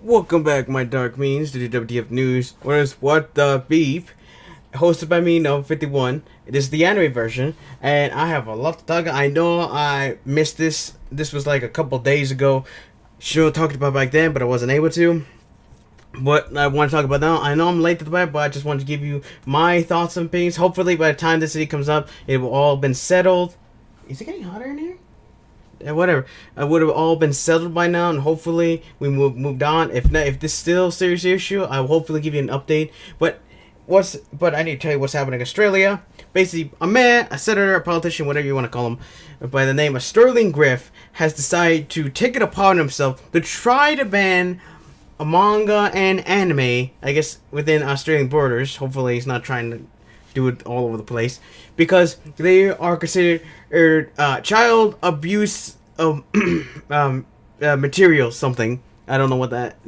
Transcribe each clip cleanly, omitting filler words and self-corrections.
Welcome back, my dark means, to the WTF News, or as What the Beep, hosted by me, No51. It is the anime version, and I have a lot to talk about. I know I missed this. This was like a couple days ago. Should have talked about back then, but I wasn't able to. What I want to talk about now, I know I'm late to the web, but I just wanted to give you my thoughts on things. Hopefully, by the time this video comes up, it will all been settled. Is it getting hotter in here? Whatever. I would have all been settled by now, and hopefully we moved on. If not, if this is still a serious issue, I will hopefully give you an update. But I need to tell you what's happening in Australia. Basically, a man, a senator, a politician, whatever you want to call him, by the name of Sterling Griff, has decided to take it upon himself to try to ban a manga and anime, I guess, within Australian borders. Hopefully he's not trying to do it all over the place, because they are considered child abuse material, something. I don't know what that,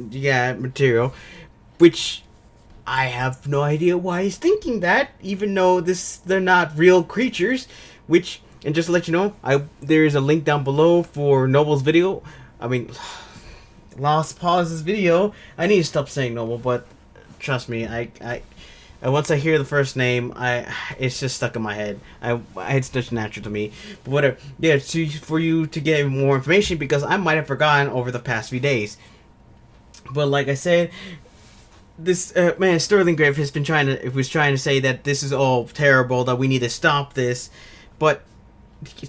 material, which I have no idea why he's thinking that, even though they're not real creatures, which, and just to let you know, there is a link down below for Noble's video. I mean, Lost Pause's video. I need to stop saying Noble, but trust me, and once I hear the first name, it's just stuck in my head. It's just natural to me. But whatever. Yeah, for you to get more information, because I might have forgotten over the past few days. But like I said, this man Sterling Grave was trying to say that this is all terrible, that we need to stop this, but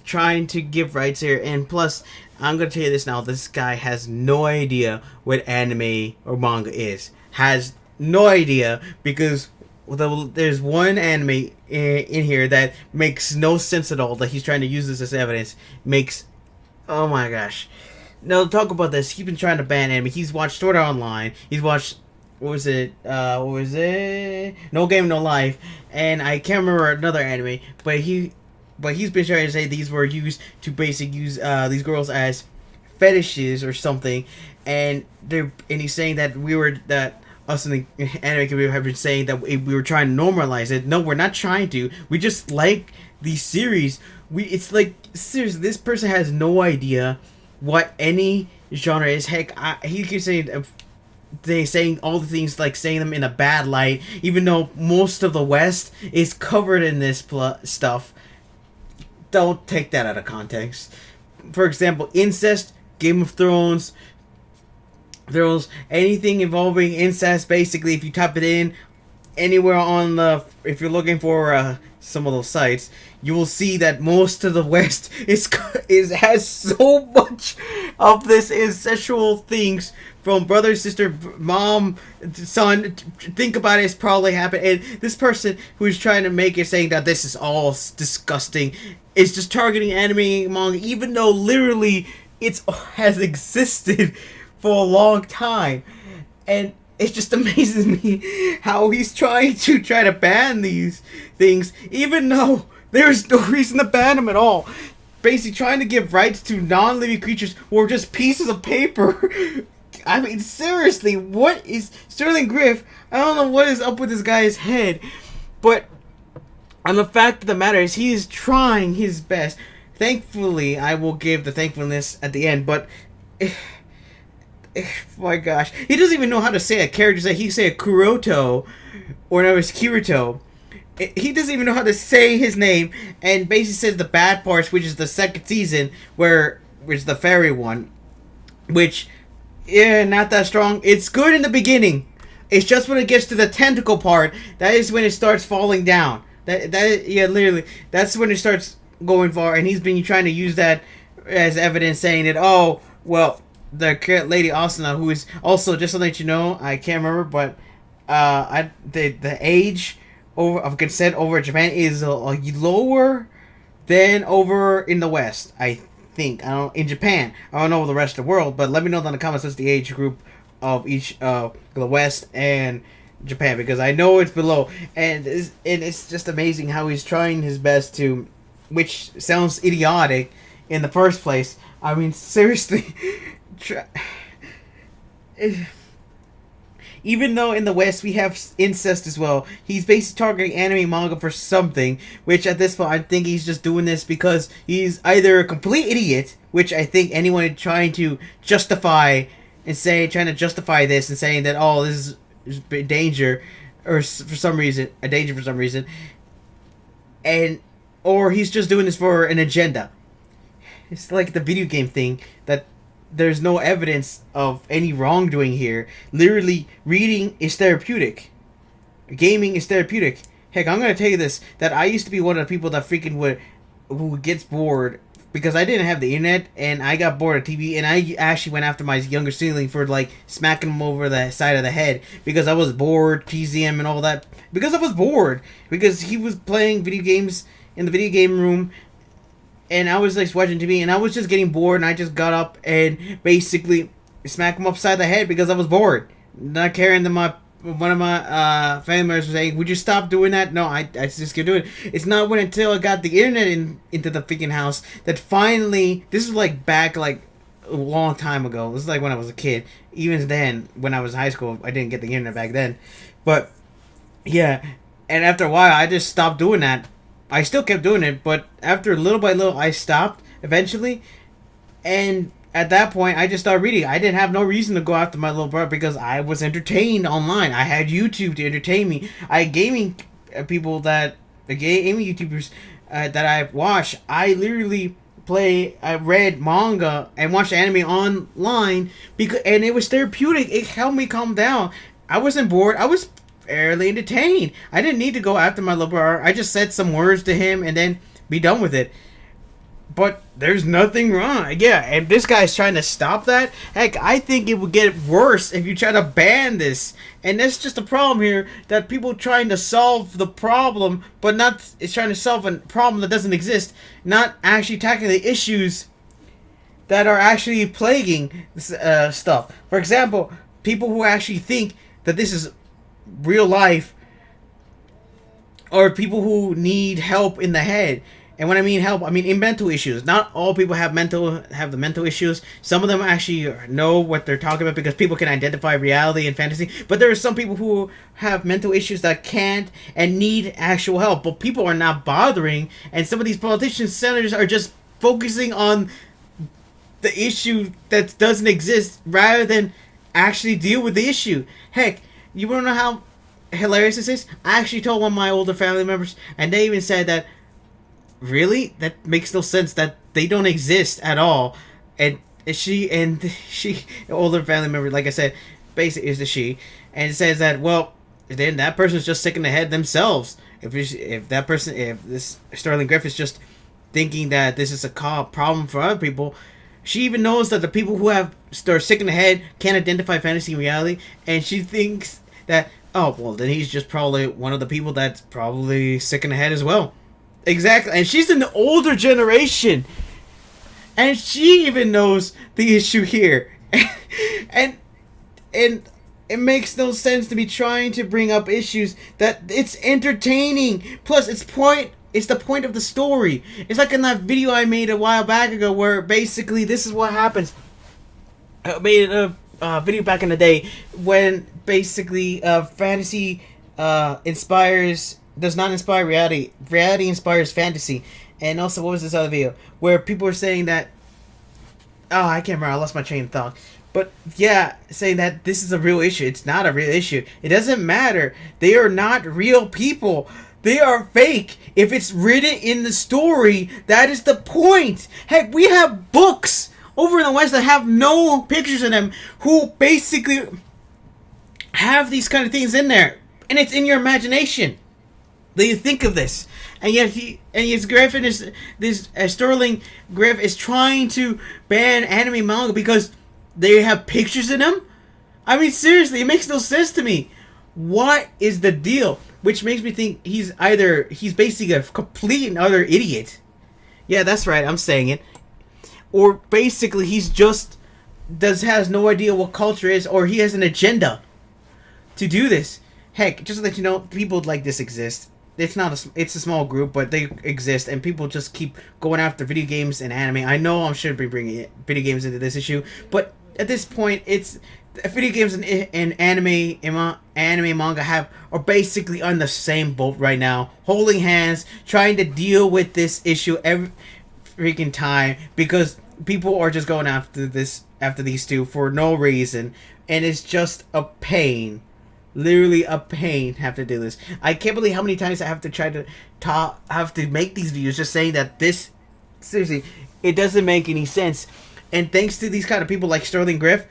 trying to give rights here. And plus, I'm gonna tell you this now: this guy has no idea what anime or manga is. Has no idea, because there's one anime in here that makes no sense at all, that he's trying to use this as evidence. Oh my gosh. No, talk about this. He's been trying to ban anime. He's watched Sword Art Online. He's watched, what was it? No Game No Life. And I can't remember another anime, but he's been trying to say these were used to basically use these girls as fetishes or something. And he's saying that us in the anime community have been saying that we were trying to normalize it. No, we're not trying to. We just like these series. It's like, seriously, this person has no idea what any genre is. Heck, he keeps saying saying all the things, like saying them in a bad light, even though most of the West is covered in this stuff. Don't take that out of context. For example, incest, Game of Thrones. There's anything involving incest. Basically, if you type it in anywhere if you're looking for some of those sites, you will see that most of the West has so much of this incestual things, from brother, sister, mom, son. Think about it, it's probably happened. And this person who's trying to make it, saying that this is all disgusting, is just targeting anime, manga, even though literally it has existed for a long time. And it just amazes me how he's trying to ban these things, even though there's no reason to ban them at all. Basically trying to give rights to non-living creatures who are just pieces of paper. I mean, seriously, what is Sterling Griff? I don't know what is up with this guy's head, but and the fact of the matter is, he is trying his best. Thankfully, I will give the thankfulness at the end, but my gosh, he doesn't even know how to say a character. He say a Kuroto, or no, it's Kirito. He doesn't even know how to say his name, and basically says the bad parts, which is the second season, which is the fairy one, which, yeah, not that strong. It's good in the beginning. It's just when it gets to the tentacle part, that is when it starts falling down. Literally, that's when it starts going far, and he's been trying to use that as evidence, saying that, oh, well, the lady Asuna, who is also, just to let you know, I can't remember, but the age of consent over Japan is lower than over in the West, I think. I don't in Japan. I don't know the rest of the world, but let me know down in the comments what's the age group of each the West and Japan, because I know it's below. And it's just amazing how he's trying his best to, which sounds idiotic in the first place. I mean, seriously. Even though in the West we have incest as well, he's basically targeting anime manga for something, which at this point I think he's just doing this because he's either a complete idiot, which I think anyone trying to justify and trying to justify this and saying that, oh, this is danger, or for some reason, a danger for some reason, and or he's just doing this for an agenda. It's like the video game thing that there's no evidence of any wrongdoing here. Literally, reading is therapeutic. Gaming is therapeutic. Heck, I'm gonna tell you this: that I used to be one of the people that who gets bored because I didn't have the internet and I got bored of TV, and I actually went after my younger sibling for like smacking him over the side of the head because I was bored, TZM and all that. Because I was bored because he was playing video games in the video game room. And I was like watching TV, and I was just getting bored, and I just got up and basically smacked him upside the head because I was bored. Not caring that one of my family members was saying, "Would you stop doing that?" No, I just kept doing it. It's not when until I got the internet into the freaking house that finally, this is like back like a long time ago. This is like when I was a kid. Even then, when I was in high school, I didn't get the internet back then. But yeah, and after a while, I just stopped doing that. I still kept doing it, but after little by little, I stopped eventually. And at that point, I just started reading. I didn't have no reason to go after my little brother because I was entertained online. I had YouTube to entertain me. I had gaming people gaming YouTubers that I watched. I literally I read manga and watched anime online and it was therapeutic. It helped me calm down. I wasn't bored. I was fairly entertained. I didn't need to go after my little brother. I just said some words to him and then be done with it. But there's nothing wrong. Yeah, and this guy's trying to stop that. Heck, I think it would get worse if you try to ban this. And that's just a problem here, that people trying to solve the problem, but it's trying to solve a problem that doesn't exist, not actually tackling the issues that are actually plaguing stuff. For example, people who actually think that this is real life, or people who need help in the head. And when I mean help, I mean in mental issues. Not all people have the mental issues. Some of them actually know what they're talking about because people can identify reality and fantasy. But there are some people who have mental issues that can't and need actual help. But people are not bothering, and some of these politicians, senators are just focusing on the issue that doesn't exist rather than actually deal with the issue. Heck, you want to know how hilarious this is? I actually told one of my older family members, and they even said that, really? That makes no sense, that they don't exist at all. And she, older family member, like I said, basically is the she, and it says that, well, then that person's just sick in the head themselves. If this Sterling Griffith's just thinking that this is a problem for other people, she even knows that the people who are sick in the head can't identify fantasy and reality, and she thinks that, oh, well, then he's just probably one of the people that's probably sick in the head as well. Exactly. And she's in the older generation, and she even knows the issue here. and it makes no sense to be trying to bring up issues that it's entertaining. Plus, it's the point of the story. It's like in that video I made a while back ago where basically this is what happens. I made a video back in the day when basically fantasy does not inspire reality. Reality inspires fantasy. And also, what was this other video where people were saying that, oh, I can't remember, I lost my train of thought. But yeah, saying that this is a real issue. It's not a real issue. It doesn't matter. They are not real people. They are fake. If it's written in the story, that is the point. Heck, we have books over in the West that have no pictures in them, who basically have these kind of things in there, and it's in your imagination. Do you think of this? And yet Sterling Griff is trying to ban anime manga because they have pictures in them. I mean, seriously, it makes no sense to me. What is the deal? Which makes me think he's basically a complete and utter idiot. Yeah, that's right, I'm saying it. Or basically he's just has no idea what culture is, or he has an agenda to do this. Heck, just to let you know, people like this exist. It's a small group, but they exist, and people just keep going after video games and anime. I know I shouldn't be bringing video games into this issue, but at this point, it's video games and anime manga are basically on the same boat right now, holding hands, trying to deal with this issue every freaking time because people are just going after this after these two for no reason, and it's just a pain. Literally a pain have to do this. I can't believe how many times I have to try to have to make these videos just saying that this, seriously, it doesn't make any sense. And thanks to these kind of people like Sterling Griff,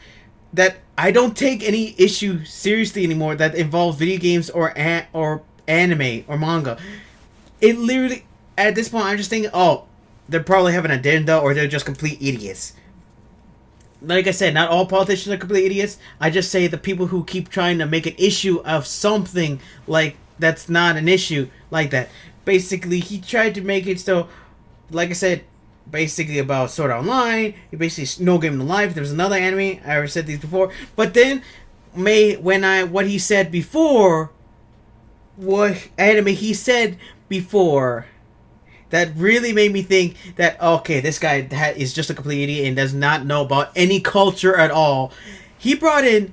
that I don't take any issue seriously anymore that involves video games or anime or manga. It literally, at this point, I'm just thinking, oh, they probably have an agenda or they're just complete idiots. Like I said, not all politicians are complete idiots. I just say the people who keep trying to make an issue of something like that's not an issue like that. Basically, he tried to make it so, like I said, basically about Sword Art Online. He basically No Game No Life. There was another anime. I already said these before. But then, what he said before, what anime he said before, that really made me think that, okay, this guy is just a complete idiot and does not know about any culture at all. He brought in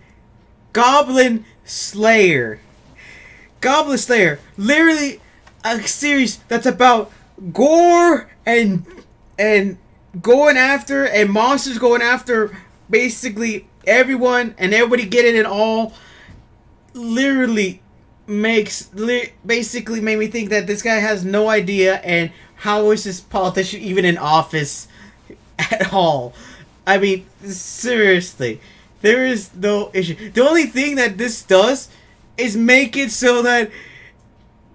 Goblin Slayer. Goblin Slayer. Literally a series that's about gore and going after, and monsters going after basically everyone, and everybody getting it all. Literally basically made me think that this guy has no idea, and how is this politician even in office at all? I mean, seriously, there is no issue. The only thing that this does is make it so that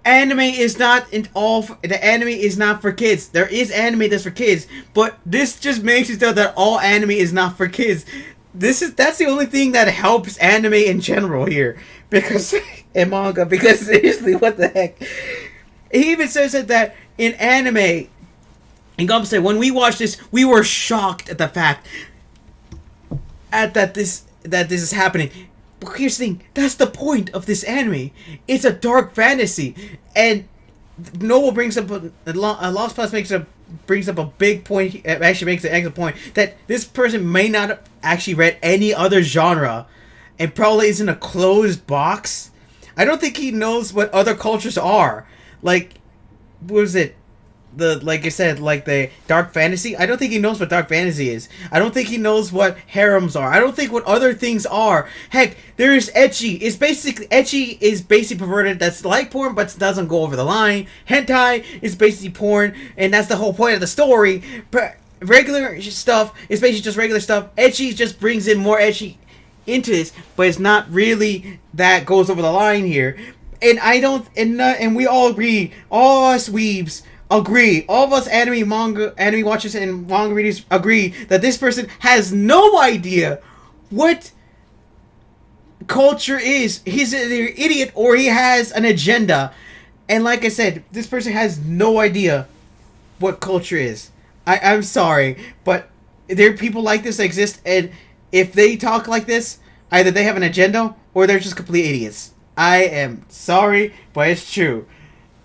anime is not the anime is not for kids. There is anime that's for kids, but this just makes it so that all anime is not for kids. That's the only thing that helps anime in general here, because and manga, because seriously, what the heck? He even says that in anime, and Goblin said, when we watched this, we were shocked at the fact that this is happening. But here's the thing, that's the point of this anime. It's a dark fantasy, and Noble brings up Lost Plus brings up a big point. Actually, makes an excellent point that this person may not have actually read any other genre, and probably is in a closed box. I don't think he knows what other cultures are. Like, what was it? Like I said, like the dark fantasy. I don't think he knows what dark fantasy is. I don't think he knows what harems are. I don't think what other things are. Heck, there is ecchi. Ecchi is basically perverted. That's like porn, but doesn't go over the line. Hentai is basically porn, and that's the whole point of the story. But regular stuff is basically just regular stuff. Ecchi just brings in more ecchi into this, but it's not really that goes over the line here. And I don't, and we all agree, all us weebs agree, all of us anime watchers and manga readers agree that this person has no idea what culture is. He's either an idiot or he has an agenda. And like I said, this person has no idea what culture is. I'm sorry, but there are people like this that exist, and if they talk like this, either they have an agenda or they're just complete idiots. I am sorry, but it's true.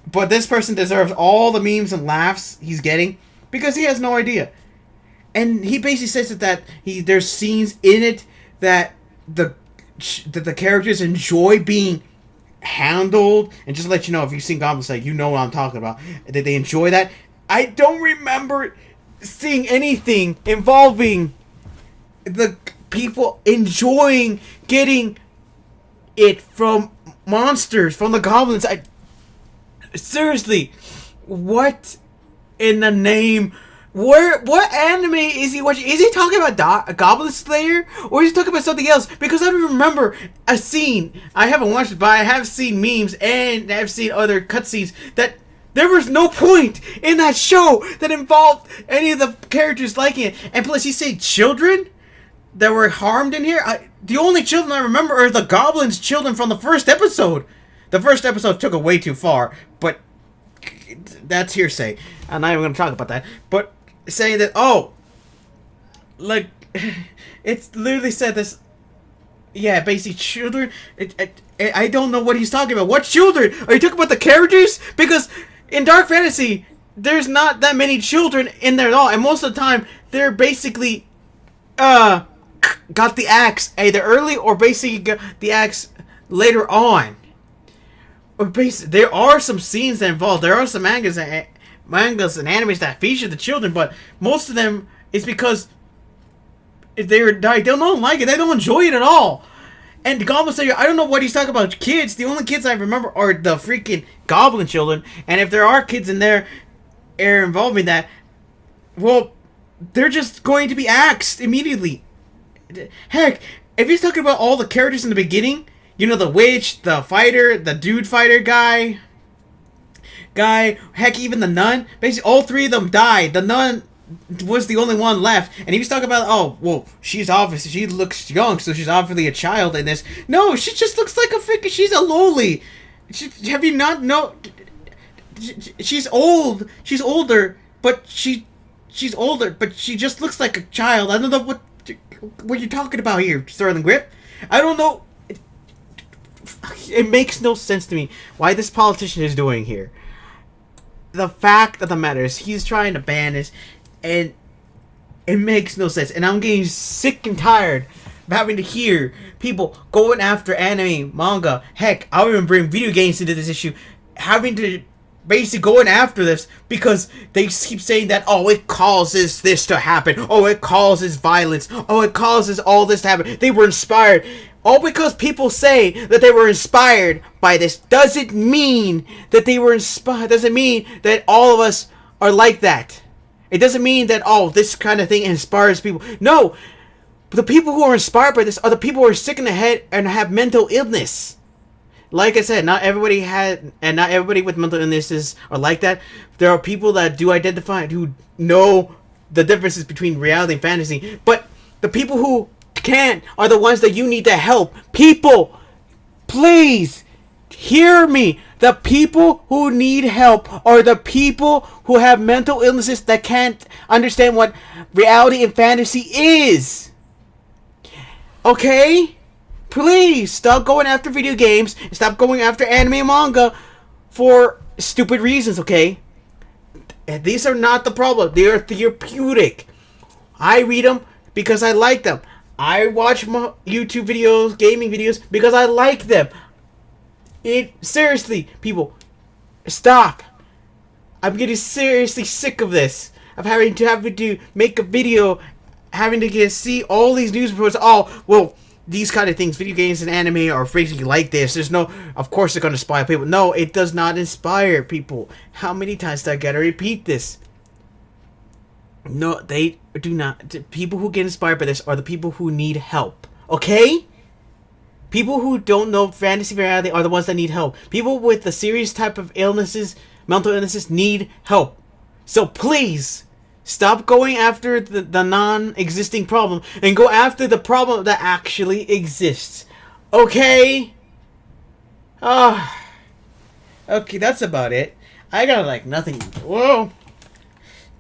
But this person deserves all the memes and laughs he's getting because he has no idea. And he basically says that there's scenes in it that the characters enjoy being handled. And just to let you know, if you've seen Goblin Slayer, you know what I'm talking about. That they enjoy that. I don't remember seeing anything involving the people enjoying getting it from monsters, from the goblins. Seriously, what in the name? What anime is he watching? Is he talking about Goblin Slayer, or is he talking about something else? Because I don't remember a scene. I haven't watched it, but I have seen memes and I've seen other cutscenes that there was no point in that show that involved any of the characters liking it. And plus, he said children that were harmed in here. The only children I remember are the goblins' children from the first episode. The first episode took it way too far, but that's hearsay. I'm not even going to talk about that. But saying that, like, it's literally said this, yeah, basically children, I don't know what he's talking about. What children? Are you talking about the characters? Because in Dark Fantasy, there's not that many children in there at all, and most of the time, they're basically, got the axe either early or basically got the axe later on. There are some scenes that involve. There are some mangas and animes that feature the children, but most of them is because they don't like it. They don't enjoy it at all. And the Goblin Slayer, I don't know what he's talking about. Kids, the only kids I remember are the freaking Goblin children. And if there are kids in there involved in that, well, they're just going to be axed immediately. Heck, if he's talking about all the characters in the beginning, you know, the witch, the fighter, the dude fighter guy, heck, even the nun, basically all three of them died. The nun was the only one left, and he was talking about, oh, well, she looks young, so she's obviously a child in this. No, she just looks like a freaking, she's a lowly. Have you not know? She's old. She's older, but she's older, but she just looks like a child. I don't know what you're talking about here, Sterling Grip. I don't know. It makes no sense to me why this politician is doing here. The fact of the matter is, he's trying to ban this. And it makes no sense. And I'm getting sick and tired of having to hear people going after anime, manga. Heck, I'll even bring video games into this issue. Having to basically going after this because they keep saying that, oh, it causes this to happen. Oh, it causes violence. Oh, it causes all this to happen. They were inspired. All because people say that they were inspired by this doesn't mean that they were inspired. Doesn't mean that all of us are like that. It doesn't mean that, oh, this kind of thing inspires people. No, the people who are inspired by this are the people who are sick in the head and have mental illness. Like I said, not everybody with mental illnesses are like that. There are people that do identify, who know the differences between reality and fantasy. But the people who can't are the ones that you need to help. People, please hear me. The people who need help are the people who have mental illnesses that can't understand what reality and fantasy is. Okay? Please stop going after video games and stop going after anime and manga for stupid reasons, okay? And these are not the problem. They are therapeutic. I read them because I like them. I watch YouTube videos, gaming videos, because I like them. Seriously, people, stop. I'm getting seriously sick of this. Of having to make a video, having to see all these news reports. Oh, well, these kind of things, video games and anime are freaking like this. There's no, of course they're going to inspire people. No, it does not inspire people. How many times do I gotta repeat this? No, they do not. The people who get inspired by this are the people who need help. Okay? People who don't know fantasy reality are the ones that need help. People with the serious type of illnesses, mental illnesses, need help. So please, stop going after the non-existing problem and go after the problem that actually exists. Okay? Okay, that's about it. I got like nothing. Whoa.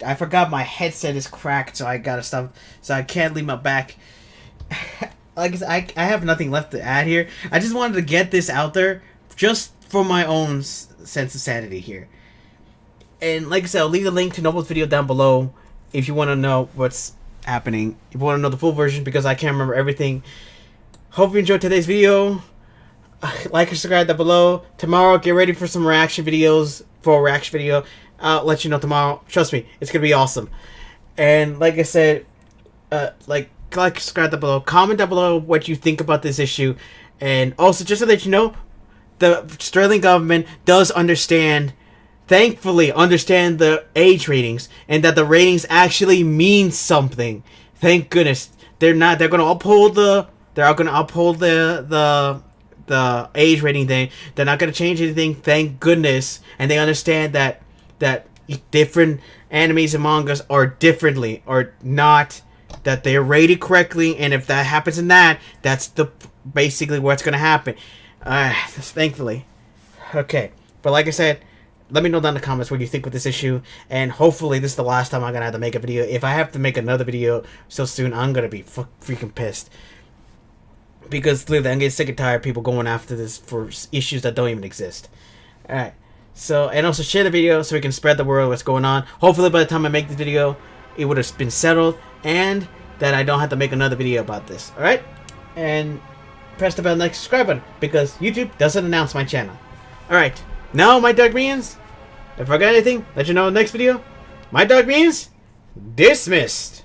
I forgot my headset is cracked, so I gotta stop. So I can't leave my back. Like I said, I have nothing left to add here. I just wanted to get this out there just for my own sense of sanity here. And like I said, I'll leave the link to Noble's video down below if you want to know what's happening. If you want to know the full version, because I can't remember everything. Hope you enjoyed today's video. Like and subscribe down below. Tomorrow, get ready for some reaction videos. For a reaction video, I'll let you know tomorrow. Trust me, it's gonna be awesome. And like I said, like, subscribe down below. Comment down below what you think about this issue. And also, just to let you know, the Sterling government does understand, thankfully, understand the age ratings, and that the ratings actually mean something. Thank goodness. They're gonna uphold the age rating thing. They're not gonna change anything, thank goodness. And they understand that different animes and mangas are differently, or not, that they're rated correctly, and if that happens that's basically what's gonna happen. Thankfully. Okay. But like I said, let me know down in the comments what you think with this issue, and hopefully this is the last time I'm gonna have to make a video. If I have to make another video so soon, I'm gonna be freaking pissed. Because literally, I'm getting sick and tired of people going after this for issues that don't even exist. Alright. So, and also share the video so we can spread the word what's going on. Hopefully by the time I make this video, it would have been settled, and that I don't have to make another video about this. Alright? And press the bell and subscribe button, because YouTube doesn't announce my channel. Alright. Now, my dog minions, if I got anything, let you know in the next video. My dog minions, dismissed.